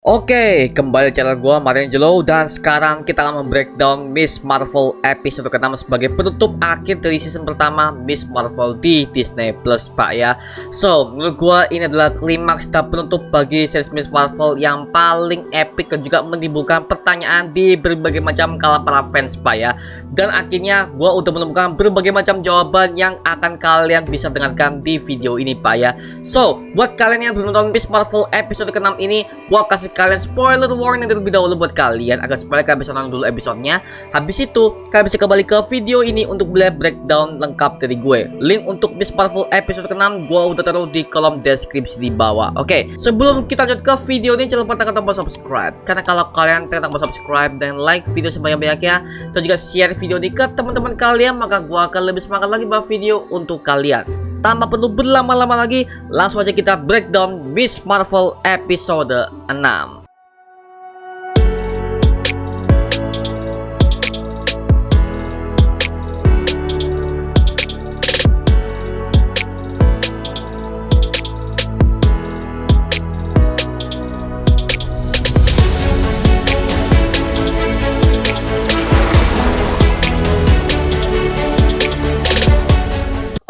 Oke, kembali di channel gua Mariangelo dan sekarang kita akan membreakdown Miss Marvel episode ke-6 sebagai penutup akhir dari season pertama Miss Marvel di Disney Plus, Pak ya. So, menurut gua ini adalah klimaks dan penutup bagi series Miss Marvel yang paling epic dan juga menimbulkan pertanyaan di berbagai macam kalangan para fans, Pak ya. Dan akhirnya gua udah menemukan berbagai macam jawaban yang akan kalian bisa dengarkan di video ini, Pak ya. So, buat kalian yang belum nonton Miss Marvel episode ke-6 ini, gua kasih kalian spoiler warning terlebih dahulu buat kalian agar supaya kalian bisa nonton dulu episodenya. Habis itu kalian bisa kembali ke video ini untuk melihat breakdown lengkap dari gue. Link untuk Miss Marvel episode ke-6 gue udah taruh di kolom deskripsi di bawah. Oke, sebelum kita lanjut ke video ini, jangan lupa tekan tombol subscribe, karena kalau kalian tekan tombol subscribe dan like video sebanyak-banyaknya dan juga share video ini ke teman-teman kalian, maka gue akan lebih semangat lagi buat video untuk kalian. Tanpa perlu berlama-lama lagi, langsung aja kita breakdown Miss Marvel episode 6.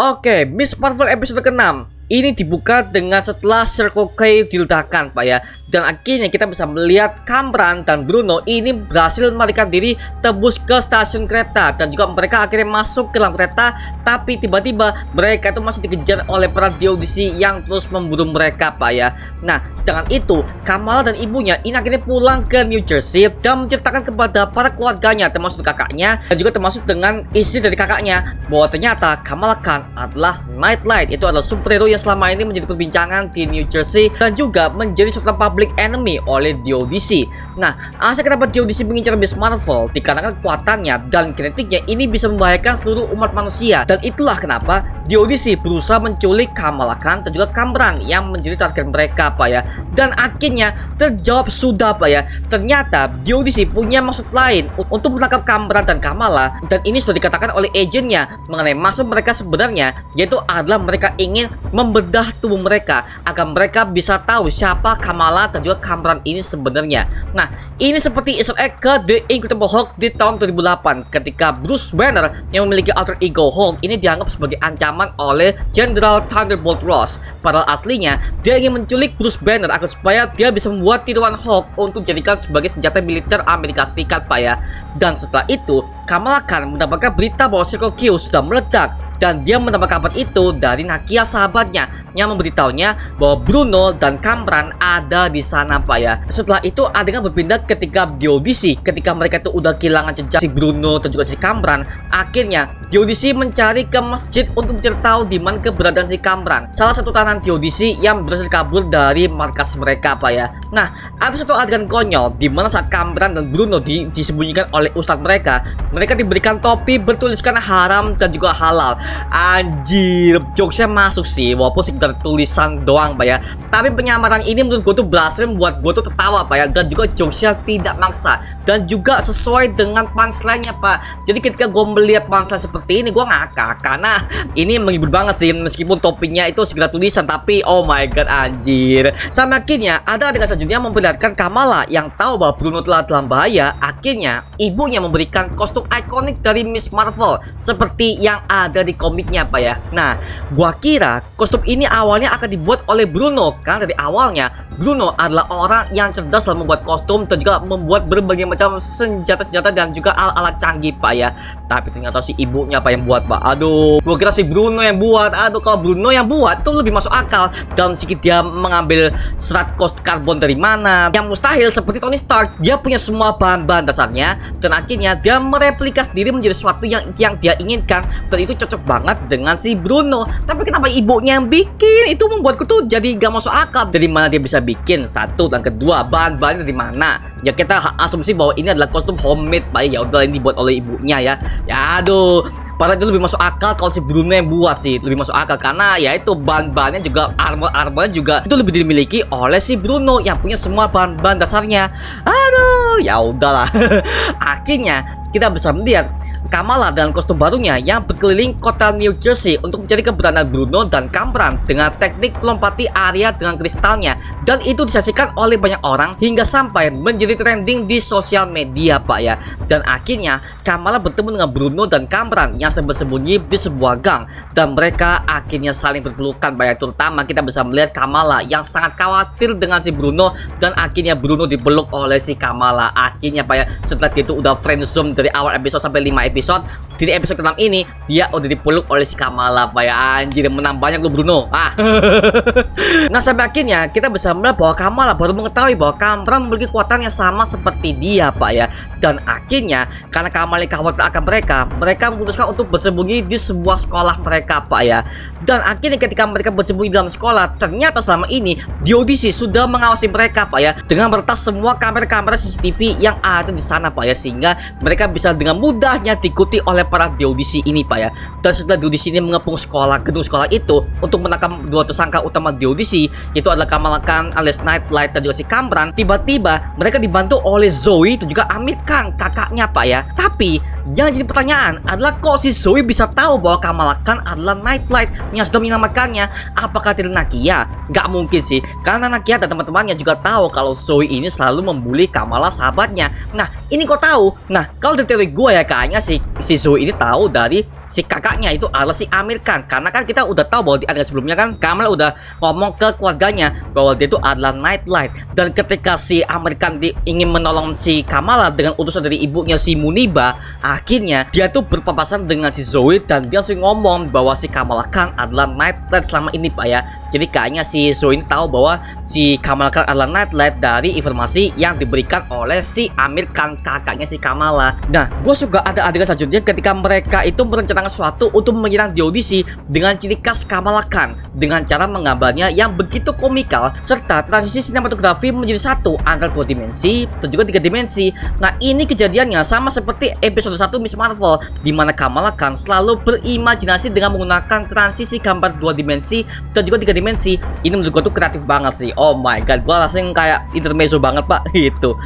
Oke, Miss Marvel episode ke-6 ini dibuka dengan setelah Circle K diledakkan, Pak ya. Dan akhirnya kita bisa melihat Kamran dan Bruno ini berhasil melarikan diri tembus ke stasiun kereta. Dan juga mereka akhirnya masuk ke dalam kereta. Tapi tiba-tiba mereka itu masih dikejar oleh para deodisi yang terus memburu mereka, Pak ya. Nah, sedangkan itu Kamala dan ibunya ini akhirnya pulang ke New Jersey dan menceritakan kepada para keluarganya, termasuk kakaknya dan juga termasuk dengan istri dari kakaknya, bahwa ternyata Kamala Khan adalah Nightlight. Itu adalah superhero yang selama ini menjadi perbincangan di New Jersey dan juga menjadi seorang public enemy oleh deodisi. Nah, alasan kenapa deodisi mengincar Miss Marvel dikarenakan kekuatannya dan genetiknya ini bisa membahayakan seluruh umat manusia. Dan itulah kenapa deodisi berusaha menculik Kamala Khan dan juga Kamran yang menjadi target mereka, Pak ya. Dan akhirnya terjawab sudah, Pak ya. Ternyata deodisi punya maksud lain untuk menangkap Kamran dan Kamala, dan ini sudah dikatakan oleh agennya mengenai maksud mereka sebenarnya, yaitu adalah mereka ingin membedah tubuh mereka agar mereka bisa tahu siapa Kamala dan juga Kamran ini sebenarnya. Nah, ini seperti Easter egg ke The Incredible Hulk di tahun 2008 ketika Bruce Banner yang memiliki alter ego Hulk ini dianggap sebagai ancaman oleh General Thunderbolt Ross. Padahal aslinya dia ingin menculik Bruce Banner agar supaya dia bisa membuat tiruan Hulk untuk dijadikan sebagai senjata militer Amerika Serikat, Pak ya. Dan setelah itu Kamala Khan mendapatkan berita bahwa Circle Q sudah meledak, dan dia mendapat kabar itu dari Nakia sahabatnya yang memberitahunya bahwa Bruno dan Kamran ada di sana, Pak ya. Setelah itu adegan berpindah ketika deodisi, ketika mereka itu udah kehilangan jejak si Bruno dan juga si Kamran. Akhirnya deodisi mencari ke masjid untuk mencari tahu di mana keberadaan si Kamran, salah satu tahanan deodisi yang berhasil kabur dari markas mereka, Pak ya. Nah, ada satu adegan konyol di mana saat Kamran dan Bruno disembunyikan oleh ustadz mereka diberikan topi bertuliskan haram dan juga halal. Anjir, jokesnya masuk sih, walaupun sekedar tulisan doang, Pak ya. Tapi penyamaran ini menurut gue tuh berhasil membuat gue tuh tertawa, Pak ya. Dan juga jokesnya tidak maksa dan juga sesuai dengan punchline-nya, Pak. Jadi ketika gue melihat punchline seperti ini, gue ngakak karena ini menghibur banget sih. Meskipun topinya itu sekedar tulisan, tapi oh my god, anjir. Sampai akhirnya ada adegan selanjutnya memperlihatkan Kamala yang tahu bahwa Bruno telah dalam bahaya. Akhirnya ibunya memberikan kostum ikonik dari Miss Marvel seperti yang ada di komiknya, Pak ya. Nah, gua kira kostum ini awalnya akan dibuat oleh Bruno, karena dari awalnya Bruno adalah orang yang cerdas dalam membuat kostum dan juga membuat berbagai macam senjata-senjata dan juga alat-alat canggih, Pak ya. Tapi ternyata si ibunya, Pak, yang buat, Pak. Aduh, gua kira si Bruno yang buat. Aduh, kalau Bruno yang buat itu lebih masuk akal. Dalam sedikit dia mengambil serat karbon dari mana yang mustahil seperti Tony Stark. Dia punya semua bahan-bahan dasarnya dan akhirnya dia mereplika sendiri menjadi sesuatu yang dia inginkan, dan itu cocok banget dengan si Bruno. Tapi kenapa ibunya yang bikin? Itu membuatku tuh jadi gak masuk akal. Dari mana dia bisa bikin? Satu, dan kedua, bahan-bahannya dari mana? Ya kita asumsi bahwa ini adalah kostum homemade, Pak ya. Udah, ini dibuat oleh ibunya ya. Ya aduh, padahal itu lebih masuk akal kalau si Bruno yang buat sih, lebih masuk akal karena ya itu bahan-bahannya juga armornya juga itu lebih dimiliki oleh si Bruno yang punya semua bahan-bahan dasarnya. Aduh, ya udahlah. Akhirnya kita bisa melihat Kamala dengan kostum barunya yang berkeliling kota New Jersey untuk mencari keberadaan Bruno dan Cameron dengan teknik melompati area dengan kristalnya, dan itu disaksikan oleh banyak orang hingga sampai menjadi trending di sosial media Pak ya. Dan akhirnya Kamala bertemu dengan Bruno dan Cameron yang sedang bersembunyi di sebuah gang, dan mereka akhirnya saling berpelukan Pak ya. Terutama kita bisa melihat Kamala yang sangat khawatir dengan si Bruno, dan akhirnya Bruno dipeluk oleh si Kamala. Akhirnya Pak ya, setelah itu udah friendzone dari awal episode sampai 5 episode, di episode ke-6 ini dia udah dipeluk oleh si Kamala Pak ya. Anjir, menang banyak lu Bruno. Nah, sampai akhirnya kita bisa melihat bahwa Kamala baru mengetahui bahwa Cameron memiliki kekuatan yang sama seperti dia Pak ya. Dan akhirnya karena Kamala khawatir akan mereka memutuskan untuk bersembunyi di sebuah sekolah mereka Pak ya. Dan akhirnya ketika mereka bersembunyi dalam sekolah, ternyata selama ini Diodisi sudah mengawasi mereka Pak ya, dengan meretas semua kamera-kamera CCTV yang ada di sana Pak ya, sehingga mereka bisa dengan mudahnya diikuti oleh para Diodisi ini Pak ya. Dan setelah Diodisi ini mengepung gedung sekolah itu untuk menangkap dua tersangka utama Diodisi, yaitu adalah Kamala Khan alias Nightlight dan juga si Cameron, tiba-tiba mereka dibantu oleh Zoe dan juga Amir Khan, kakaknya Pak ya. Tapi yang jadi pertanyaan adalah, kok si Zoe bisa tahu bahwa Kamala Khan adalah Nightlight yang sudah menyelamatkannya? Apakah tidak Nakia? Gak mungkin sih, karena Nakia dan teman-temannya juga tahu kalau Zoe ini selalu membuli Kamala sahabatnya. Nah, ini kok tahu? Nah, kalau dari teori gue ya, kayaknya si Zoe ini tahu dari si kakaknya, itu adalah si Amir Khan. Karena kan kita udah tahu bahwa di adegan sebelumnya kan Kamala udah ngomong ke keluarganya bahwa dia itu adalah Nightlight. Dan ketika si Amir Khan ingin menolong si Kamala dengan utusan dari ibunya si Muniba, akhirnya dia tuh berpapasan dengan si Zoe dan dia langsung ngomong bahwa si Kamala Khan adalah Nightlight selama ini Pak ya. Jadi kayaknya si Zoe ini tahu bahwa si Kamala Khan adalah Nightlight dari informasi yang diberikan oleh si Amir Khan, kakaknya si Kamala. Nah, gue suka ada adegan selanjutnya ketika mereka itu merencanakan sesuatu untuk menyerang Diodisi dengan ciri khas Kamala Khan, dengan cara menggambarnya yang begitu komikal serta transisi sinematografi menjadi satu antara 2 dimensi dan juga 3 dimensi. Nah, ini kejadiannya sama seperti episode 1 Miss Marvel, di mana Kamala Khan selalu berimajinasi dengan menggunakan transisi gambar 2 dimensi dan juga 3 dimensi. Ini menurut gue tuh kreatif banget sih. Oh my god, gue rasanya kayak intermezzo banget Pak gitu.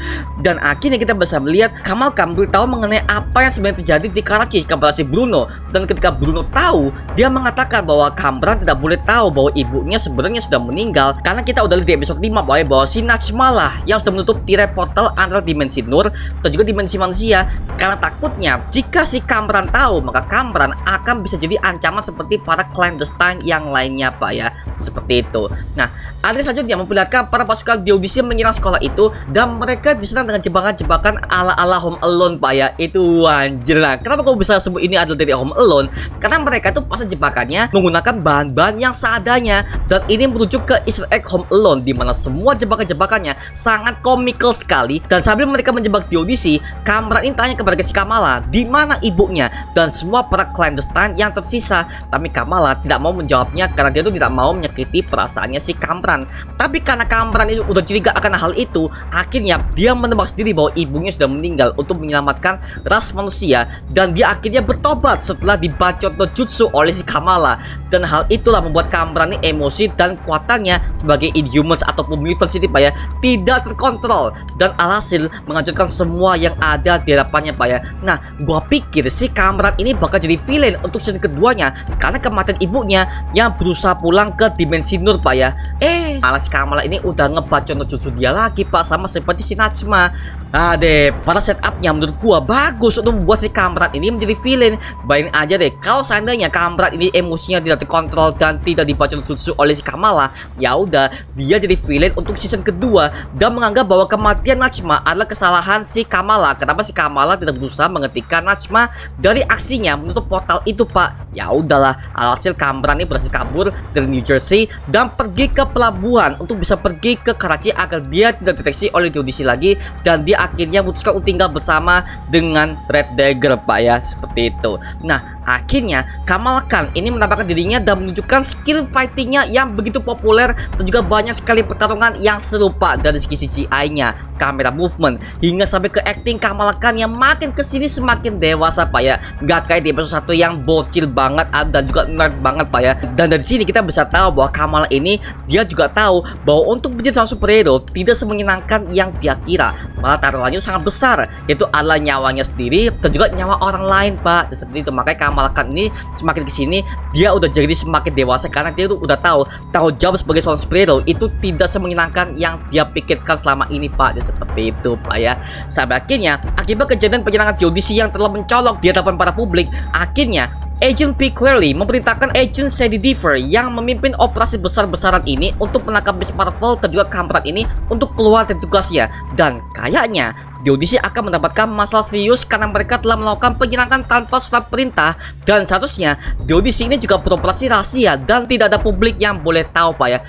Dan akhirnya kita bisa melihat Kamala Khan beritahu mengenai apa yang sebenarnya terjadi di Karachi kepada si Bruno. Dan ketika Bruno tahu, dia mengatakan bahwa Cameron tidak boleh tahu bahwa ibunya sebenarnya sudah meninggal, karena kita udah lihat di episode 5 bahwa si Najma lah yang sudah menutup tirai portal antara dimensi Nur dan juga dimensi manusia. Karena takutnya jika si Cameron tahu, maka Cameron akan bisa jadi ancaman seperti para clandestine yang lainnya Pak ya. Seperti itu. Nah, adegan selanjutnya memperlihatkan para pasukan Diodisi menyerang sekolah itu, dan mereka diserang dengan jebakan-jebakan ala-ala Home Alone Pak ya. Itu anjir. Nah, kenapa kau bisa sebut ini adalah dari Home Alone? Karena mereka tuh pasang jebakannya menggunakan bahan-bahan yang seadanya, dan ini merujuk ke Easter egg Home Alone, di mana semua jebakan-jebakannya sangat komikal sekali. Dan sambil mereka menjebak Diodisi, Cameron ini tanya kepada si Kamala di mana ibunya dan semua para clandestine yang tersisa. Tapi Kamala tidak mau menjawabnya karena dia tuh tidak mau menyakiti perasaannya si Cameron. Tapi karena Cameron itu udah curiga akan hal itu, akhirnya dia menebak sendiri bahwa ibunya sudah meninggal untuk menyelamatkan ras manusia, dan dia akhirnya bertobat setelah dibacot no jutsu oleh si Kamala. Dan hal itulah membuat Cameron ini emosi dan kekuatannya sebagai Inhumans ataupun mutants ini Pak ya tidak terkontrol, dan alhasil menghancurkan semua yang ada di hadapannya Pak ya. Nah, gua pikir si Cameron ini bakal jadi villain untuk season keduanya karena kematian ibunya yang berusaha pulang ke dimensi Nur Pak ya. Malah si Kamala ini udah ngebacot no jutsu dia lagi Pak, sama seperti si Najma. Para setupnya menurut gua bagus untuk membuat si Cameron ini menjadi villain. Bayangin aja deh, kalau seandainya Cameron ini emosinya tidak terkontrol dan tidak dibacot jutsu oleh si Kamala, ya udah dia jadi villain untuk season kedua dan menganggap bahwa kematian Najma adalah kesalahan si Kamala. Kenapa si Kamala tidak berusaha menghentikan Najma dari aksinya menutup portal itu Pak? Ya udahlah, alhasil Cameron ini berhasil kabur dari New Jersey dan pergi ke pelabuhan untuk bisa pergi ke Karachi agar dia tidak deteksi oleh Diodisi lagi, dan dia akhirnya memutuskan untuk tinggal bersama dengan Red Dagger Pak ya, seperti itu. Nah, Akhirnya Kamala Khan ini menampakkan dirinya dan menunjukkan skill fightingnya yang begitu populer, dan juga banyak sekali pertarungan yang serupa dari segi CGI-nya, kamera movement, hingga sampai ke acting Kamala Khan yang makin kesini semakin dewasa Pak ya. Gak kayak di episode 1 yang bocil banget dan juga nerd banget Pak ya. Dan dari sini kita bisa tahu bahwa Kamala ini dia juga tahu bahwa untuk menjadi seorang superhero tidak semenyenangkan yang dia kira, malah taruhannya sangat besar, yaitu adalah nyawanya sendiri dan juga nyawa orang lain Pak. Dan seperti itu makanya Kamala Khan ini semakin kesini dia udah jadi semakin dewasa, karena dia tuh udah tahu tanggung jawab sebagai seorang superhero itu tidak semenyenangkan yang dia pikirkan selama ini Pak. Dan seperti itu Pak ya. Sampai akhirnya akibat kejadian penyerangan di audisi yang telah mencolok di hadapan para publik, akhirnya Agent P clearly memerintahkan Agent Sadie Deaver yang memimpin operasi besar-besaran ini untuk menangkap Miss Marvel dan juga kampret ini untuk keluar dari tugasnya. Dan kayaknya di audisi akan mendapatkan masalah serius karena mereka telah melakukan penyerangan tanpa surat perintah, dan seharusnya di audisi ini juga beroperasi rahasia dan tidak ada publik yang boleh tahu Pak ya.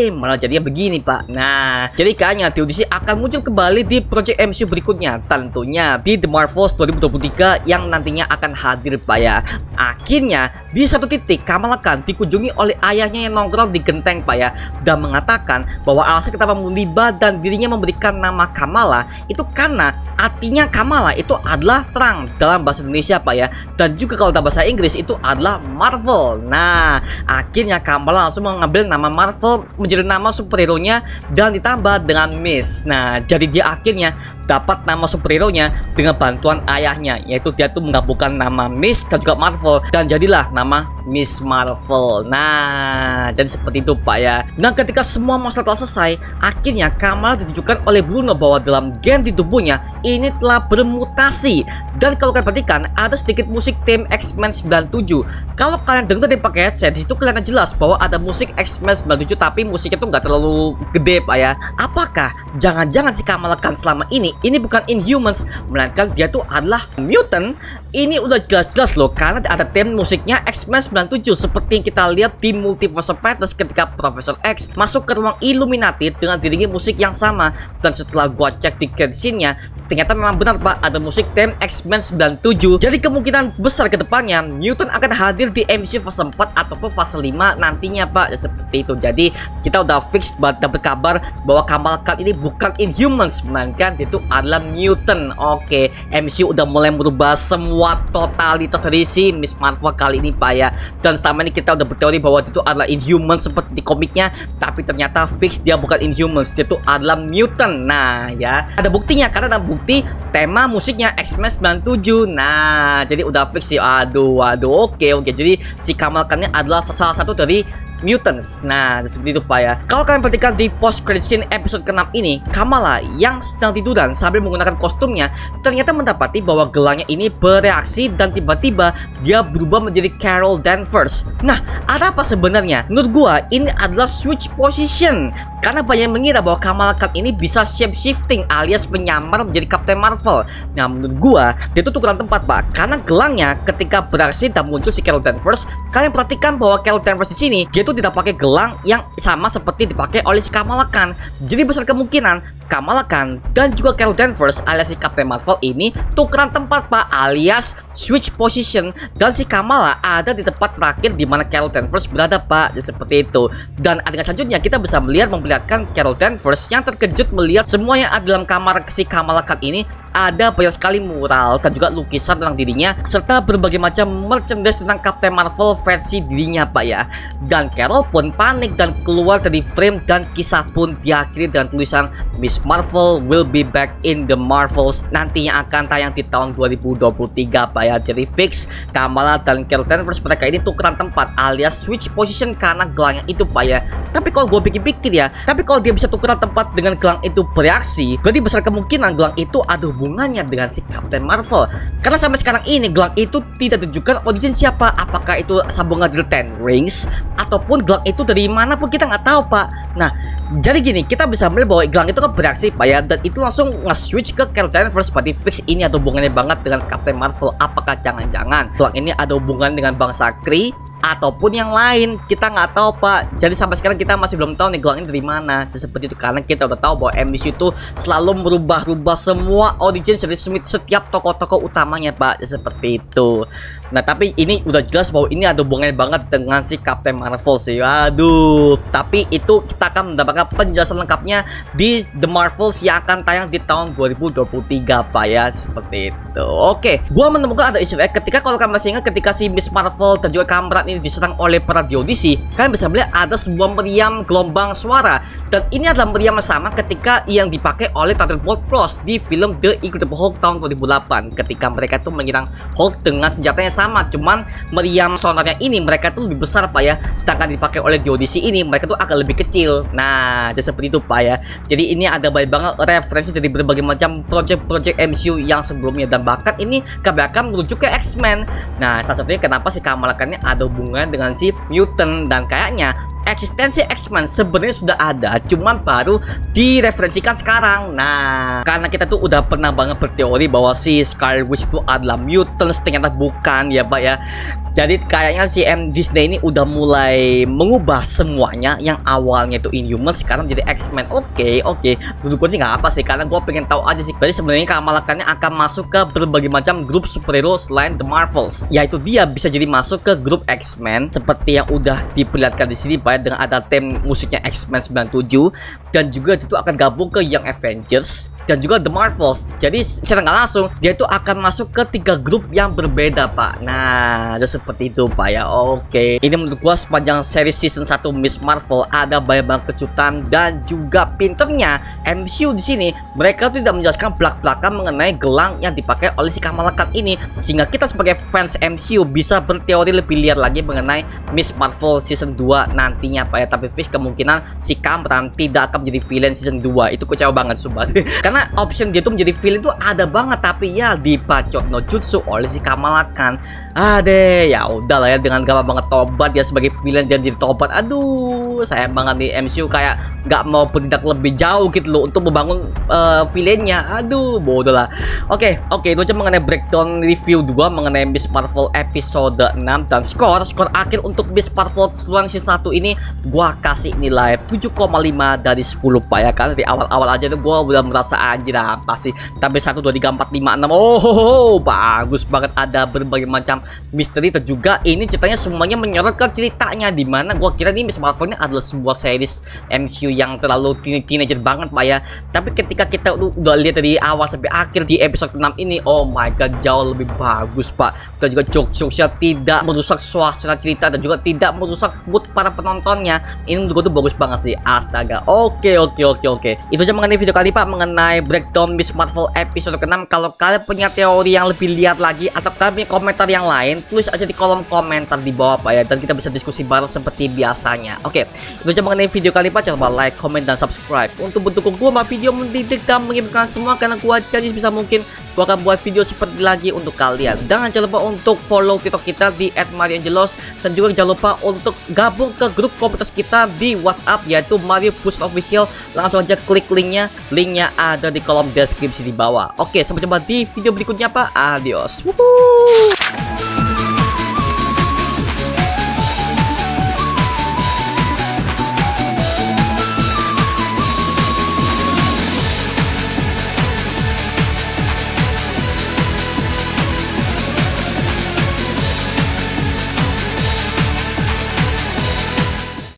Malah jadinya begini Pak. Nah, jadi kayaknya di audisi akan muncul kembali di project MCU berikutnya, tentunya di The Marvels 2023 yang nantinya akan hadir Pak ya. Akhirnya di satu titik Kamala Khan dikunjungi oleh ayahnya yang nongkrong di genteng Pak ya, dan mengatakan bahwa alasan kenapa Muniba dan dirinya memberikan nama Kamala itu karena artinya Kamala itu adalah terang dalam bahasa Indonesia Pak ya, dan juga kalau dalam bahasa Inggris itu adalah Marvel. Nah, akhirnya Kamala langsung mengambil nama Marvel menjadi nama superhero-nya dan ditambah dengan Miss. Nah, jadi dia akhirnya dapat nama superhero-nya dengan bantuan ayahnya, yaitu dia tuh menggabungkan nama Miss dan juga Marvel dan jadilah nama Miss Marvel. Nah, jadi seperti itu Pak ya. Dan ketika semua masalah telah selesai, akhirnya Kamala ditunjukkan oleh Bruno bahwa dalam gen di tubuhnya ini telah bermutasi. Dan kalau kalian perhatikan ada sedikit musik theme X-Men 97. Kalau kalian dengar dari pakai headset, disitu kelihatan jelas bahwa ada musik X-Men 97, tapi musiknya tuh nggak terlalu gede Pak ya. Apakah jangan-jangan si Kamala Khan selama ini bukan Inhumans, melainkan dia tuh adalah mutant? Ini udah jelas-jelas loh, karena ada theme musiknya X-Men 97 seperti yang kita lihat di Multiverse of Madness ketika Profesor X masuk ke ruang Illuminati dengan diringi musik yang sama. Dan setelah gua cek di credit scene-nya, ternyata memang benar Pak, ada musik theme X-Men 97. Jadi kemungkinan besar ke depannya mutant akan hadir di MCU fase 4 ataupun fase 5 nantinya Pak. Ya, seperti itu. Jadi kita udah fix buat dapet kabar bahwa Kamala Khan ini bukan Inhumans, melainkan itu adalah mutant. Oke, MCU udah mulai merubah semua totalitas dari si Miss Marvel kali ini Pak ya. Dan selama ini kita udah berteori bahwa itu adalah Inhumans seperti di komiknya, tapi ternyata fix dia bukan Inhumans, dia itu adalah mutant. Nah ya, ada buktinya karena ada bukti tema musiknya X-Men 97. Nah, jadi udah fix sih. Aduh, oke. Jadi si Kamala Khan ini adalah salah satu dari mutants. Nah, seperti itu Pak ya. Kalau kalian perhatikan di post credit scene episode ke-6 ini, Kamala yang sedang tiduran sambil menggunakan kostumnya ternyata mendapati bahwa gelangnya ini bereaksi dan tiba-tiba dia berubah menjadi Carol Danvers. Nah, ada apa sebenarnya? Menurut gua ini adalah switch position, karena banyak yang mengira bahwa Kamala Khan ini bisa shape shifting alias menyamar menjadi Captain Marvel. Nah, menurut gua dia itu tukeran tempat Pak, karena gelangnya ketika bereaksi dan muncul si Carol Danvers, kalian perhatikan bahwa Carol Danvers di sini dia itu tidak pakai gelang yang sama seperti dipakai oleh si Kamala Khan. Jadi besar kemungkinan Kamala Khan dan juga Carol Danvers alias si Captain Marvel ini tukeran tempat Pak, alias switch position, dan si Kamala ada di tempat terakhir di mana Carol Danvers berada Pak. Jadi seperti itu. Dan adegan selanjutnya kita bisa memperlihatkan Carol Danvers yang terkejut melihat semua yang ada dalam kamar si Kamala Khan ini ada banyak sekali mural dan juga lukisan tentang dirinya serta berbagai macam merchandise tentang Captain Marvel versi dirinya Pak ya. Dan Carol pun panik dan keluar dari frame, dan kisah pun diakhiri dengan tulisan Miss Marvel will be back in the Marvels, nantinya akan tayang di tahun 2023 Pak ya. Jadi fix Kamala dan Carol Danvers mereka ini tukeran tempat alias switch position karena gelangnya itu Pak ya. Tapi kalau gue pikir-pikir ya, tapi kalau dia bisa tukeran tempat dengan gelang itu bereaksi, berarti besar kemungkinan gelang itu ada hubungannya dengan si Captain Marvel, karena sampai sekarang ini gelang itu tidak tunjukkan origin siapa, apakah itu sambungan dari Ten Rings ataupun gelang itu dari mana pun kita nggak tahu Pak. Nah, jadi gini, kita bisa melihat bahwa gelang itu kan bereaksi Pak ya, dan itu langsung nge-switch ke Carol Danvers. Berarti fix ini ada hubungannya banget dengan Captain Marvel. Apakah jangan-jangan gelang ini ada hubungan dengan bangsa Kree ataupun yang lain, kita nggak tahu Pak. Jadi sampai sekarang kita masih belum tahu nih gelang ini dari mana. Jadi seperti itu, karena kita udah tahu bahwa MDC itu selalu merubah-rubah semua origin dari setiap tokoh-tokoh utamanya Pak. Jadi seperti itu. Nah tapi ini udah jelas bahwa ini ada hubungannya banget dengan si Captain Marvel sih. Aduh, tapi itu kita akan mendapatkan penjelasan lengkapnya di The Marvels yang akan tayang di tahun 2023 Pak ya. Seperti itu. Oke, gua menemukan ada isu ketika, kalau kalian masih ingat, ketika si Miss Marvel dan juga Kamran ini diserang oleh para diodisi, kalian bisa melihat ada sebuah meriam gelombang suara, dan ini adalah meriam yang sama ketika yang dipakai oleh Thunderbolt Ross di film The Incredible Hulk tahun 2008, ketika mereka tuh menyerang Hulk dengan senjatanya sama, cuman meriam sonarnya ini mereka tuh lebih besar Pak ya, sedangkan dipakai oleh diodisi ini mereka tuh agak lebih kecil. Nah jadi seperti itu Pak ya. Jadi ini ada banyak banget referensi dari berbagai macam project MCU yang sebelumnya, dan bahkan ini kebanyakan merujuk ke X-Men. Nah salah satunya kenapa si Kamala Khan ini ada hubungan dengan si mutant, dan kayaknya eksistensi X-Men sebenarnya sudah ada, cuman baru direferensikan sekarang. Nah, karena kita tuh udah pernah banget berteori bahwa si Scarlet Witch itu adalah mutants, ternyata bukan ya Pak ya. Jadi kayaknya si Disney ini udah mulai mengubah semuanya, yang awalnya itu Inhuman sekarang jadi X-Men. Oke. Dulu gue sih nggak apa sih, karena gue pengen tahu aja sih. Jadi sebenarnya Kamala Khan akan masuk ke berbagai macam grup superhero selain The Marvels, yaitu dia bisa jadi masuk ke grup X-Men seperti yang udah diperlihatkan di sini Pak ya, dengan ada theme musiknya X-Men 97, dan juga itu akan gabung ke Young Avengers dan juga The Marvels. Jadi secara nggak langsung dia itu akan masuk ke 3 grup yang berbeda Pak. Nah seperti itu Pak ya. Oke, ini menurut gua sepanjang series season 1 Miss Marvel ada banyak banget kejutan, dan juga pinternya MCU di sini mereka tuh tidak menjelaskan belak-belakan mengenai gelang yang dipakai oleh si Kamala Khan ini, sehingga kita sebagai fans MCU bisa berteori lebih liar lagi mengenai Miss Marvel season 2 nantinya Pak ya. Tapi Fish kemungkinan si Kamran tidak akan menjadi villain season 2. Itu kecewa banget sumpah. Karena option dia tuh menjadi villain tuh ada banget, tapi ya dibacot no jutsu oleh si Kamala Khan. Ya udah lah ya, dengan gampang banget tobat ya sebagai villain dan jadi tobat. Aduh, sayang banget nih MCU kayak nggak mau bertindak lebih jauh gitu loh untuk membangun villainnya. Aduh, bodoh lah. Oke, itu aja mengenai breakdown review 2 mengenai Miss Marvel episode 6, dan skor akhir untuk Miss Marvel season 1 ini gua kasih nilai 7,5 dari 10 Pak ya. Karena di awal-awal aja tuh gua udah merasa anjir apa sih, tapi 1 2 3 4 5 6 bagus banget, ada berbagai macam misteri, dan juga ini ceritanya semuanya menyorot ke ceritanya, dimana gua kira nih Miss Marvel ini adalah sebuah series MCU yang terlalu teenager banget Pak ya. Tapi ketika kita udah lihat dari awal sampai akhir di episode 6 ini, oh my god, jauh lebih bagus Pak. Dan juga jokes-jokesnya tidak merusak suasana cerita dan juga tidak merusak mood para penontonnya. Ini menurut gue tuh bagus banget sih, astaga. Oke. Itu aja mengenai video kali Pak, mengenai breakdown Miss Marvel episode ke-6. Kalau kalian punya teori yang lebih lihat lagi atau kalian punya komentar yang lain, tulis aja di kolom komentar di bawah Pak ya, dan kita bisa diskusi bareng seperti biasanya. Oke, itu aja mengenai video kali Pak. Jangan lupa like, comment, dan subscribe untuk mendukung gua sama video mendidik dan mengirimkan semua, karena gua janji bisa mungkin gua akan buat video seperti lagi untuk kalian. Dan jangan lupa untuk follow TikTok kita di @marioangelos, dan juga jangan lupa untuk gabung ke grup komunitas kita di WhatsApp yaitu Mario Push Official. Langsung aja klik linknya ada di kolom deskripsi di bawah. Oke, sampai jumpa di video berikutnya Pak. Adios. Woohoo.